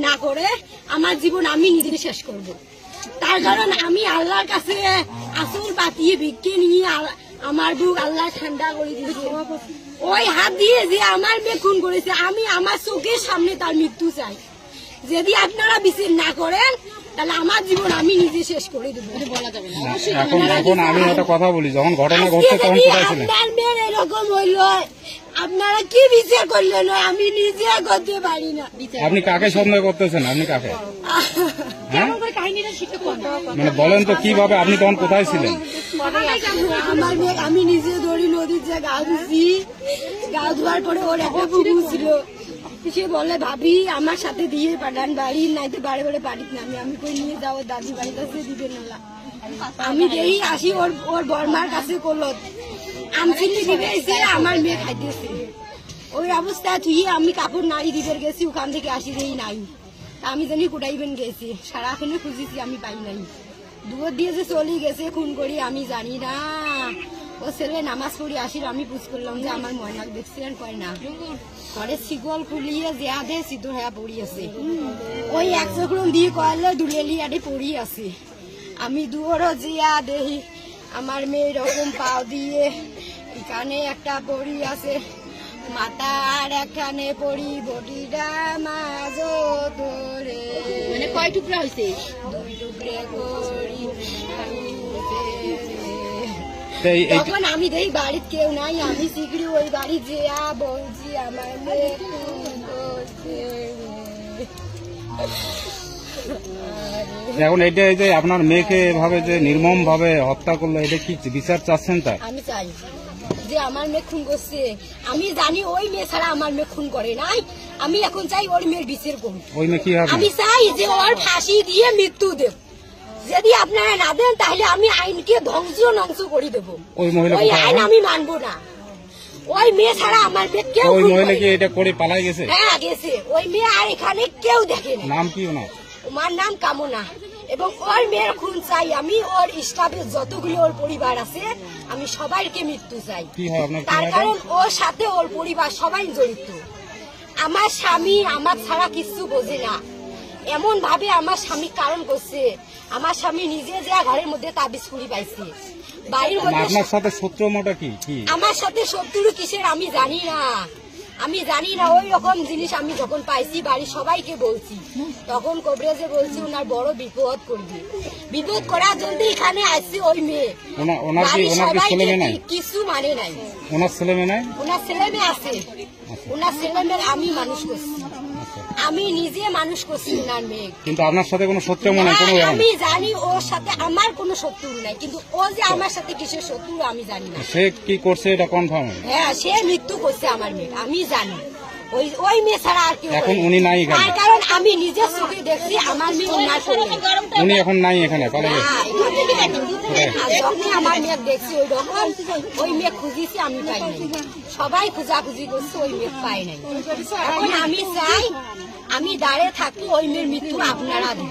না করে আমার জীবন আমি নিজে শেষ করব। তার কারণ আমি আল্লাহর কাছে আসল পাতিয়ে ভিক্ষে নিয়ে আমার বুক আল্লাহ ঠান্ডা করে দিয়েছে। ওই হাত দিয়ে যে আমার মেয়ে খুন করেছে, আমি আমার চোখের সামনে তার মৃত্যু চাই। যদি আপনারা বিচার না করেন তাহলে আমার জীবন আমি নিজে শেষ করে দেবো। এখন আমি একটা কথা বলি, যখন ঘটনা ঘটছে তখন কোথায় ছিলেন? আপনার মেয়ের এরকম হইল, আপনারা কি বিচার করলেন আমি নিজে করতে পারি না। আপনি কাকে সন্দেহ করতেছেন? আপনি কাকে? মানে বলেন তো কিভাবে? আপনি তখন কোথায় ছিলেন? আমার মেয়ে আমি নিজে ধরি নদীর যে গা ধুছি, গা ধোয়ার পরে ওর একটা পুকুর ছিল, সে বলে ভাবি আমার সাথে দিয়ে পাঠান বাড়ি, নাইতে বাড়ি বাড়ি বাড়িতে নামি। আমি কই নিয়ে যাও দাদি বাড়ির কাছে দিবে না। আমি যেই আসি ওর বর্মার কাছে কলত আমচিনি দিবে এসে আমার মেয়ে খাইতেছে। ওই অবস্থা তুই আমি কাপড় নাড়ি দিবে গেছি, ওখান থেকে আসি যেই নাই। আমি জানি কোটাইবেন গেছি, সারাক্ষণে খুঁজেছি আমি পাই নাই। দুপুর দিয়ে যে চলে গেছে খুন করি আমি জানি না। ও ছেলে নামাজ পড়ি আসির আমি পুজ করলাম যে আমার ময়নাক দেখছিলেন, কয় না। ঘরে শিকল খুলিয়ে জিয়া দে সিদ্ধ হয়ে পড়ি আছে। ওই 100 গ্রাম দিয়ে কয়লে দুলেলি আডে পড়ি আছে। আমি দুয়ারও জিয়া দেহি আমার মেয়ে এরকম পাও দিয়ে এখানে একটা পড়ি আছে, মাথার এখানে পড়ি বডিটা মাঝ ধরে। মানে কয় টুকরা হয়েছে? 2 টুকরে করি। তখন আমি দেখি বাড়ির কেউ নাই, আমি শিগড়ি ওই বাড়ি যেয়া বলছি আমার মেয়ে। এখন এটা এই যে আপনার মেয়েকে এভাবে যে নির্মম ভাবে হত্যা করলো, এটা কি বিচার চাচ্ছেন? তাই আমি চাই যে আমার মেয়ে খুন করছে, আমি জানি ওই মেয়ে ছাড়া আমার মেয়ে খুন করে নাই। আমি এখন চাই ওর মেয়ের বিচার করুন। ওই মেয়ে কি হবে? আমি চাই যে ওর ফাঁসি দিয়ে মৃত্যু দেব। যদি আপনারা না দেন তাহলে আমি আইনকে ধ্বংস করে দেবো। ওই আইন আমি মানবো না। ওই মেয়ে ছাড়া আমার মেয়ে কেউ। ওই মহিলা কি এটা করে পালাই গেছে? হ্যাঁ গেছে। ওই মেয়ে আর এখানে কেউ দেখে না। নাম কি ওনার? ওর নাম কামনা। এবং ওর মেয়ের খুন চাই আমি। ওর স্টাফের যতগুলো ওর পরিবার আছে আমি সবাইকে মৃত্যু চাই। তার কারণ ওর সাথে ওর পরিবার সবাই জড়িত। আমার স্বামী আমার ছাড়া কিছু বোঝে না, এমন ভাবে আমার স্বামী কারণ করছে। আমার স্বামী নিজে যা ঘরের মধ্যে তাবিজ কুড়ি পাইছে বাড়ির মধ্যে। আপনার সাথে শত্রুতা কি? আমার সাথে শত্রু কিসের আমি জানি না। আমি জানি না। ওই রকম জিনিস আমি যখন পাইছি বাড়ির সবাইকে বলছি, তখন কবরেজে বলছি ওনার বড় বিপদ করবে। বিপদ করার জন্য এখানে আসছি। ওই মেয়ে কিছু মানে নাই। ওনার ছেলে মেয়ে নাই? ওনার ছেলে মেয়ে আছে। ওনার ছেলে মেয়ে আমি মানুষ করছি, আমি নিজে মানুষ করছি ওনার মেয়ে। কিন্তু আপনার সাথে কোনো শত্রু মনে হয়? আমি জানি ওর সাথে আমার কোনো শত্রু নাই, কিন্তু ও যে আমার সাথে কিসের শত্রু আমি জানি না। সে কি করছে এটা কনফার্ম? হ্যাঁ, সে মৃত্যু করছে আমার মেয়ে, আমি জানি। ওই মেয়ে ছাড়া আর কেউ এখন উনি নাই এখানে? তার কারণ আমি নিজের চোখে দেখছি আমার মেয়ে ওনার সঙ্গে। উনি এখন নাই এখানে, পালিয়ে গেছে। যখন আমার মেয়ে দেখছি ওই রকম ওই মেয়ে খুঁজিছি আমি পাই নাই। সবাই খোঁজাখুঁজি করছে, ওই মেয়ে পাই নাই। এখন আমি চাই আমি দাঁড়িয়ে থাকি ওই মেয়ের মৃত্যু আপনারা দিন।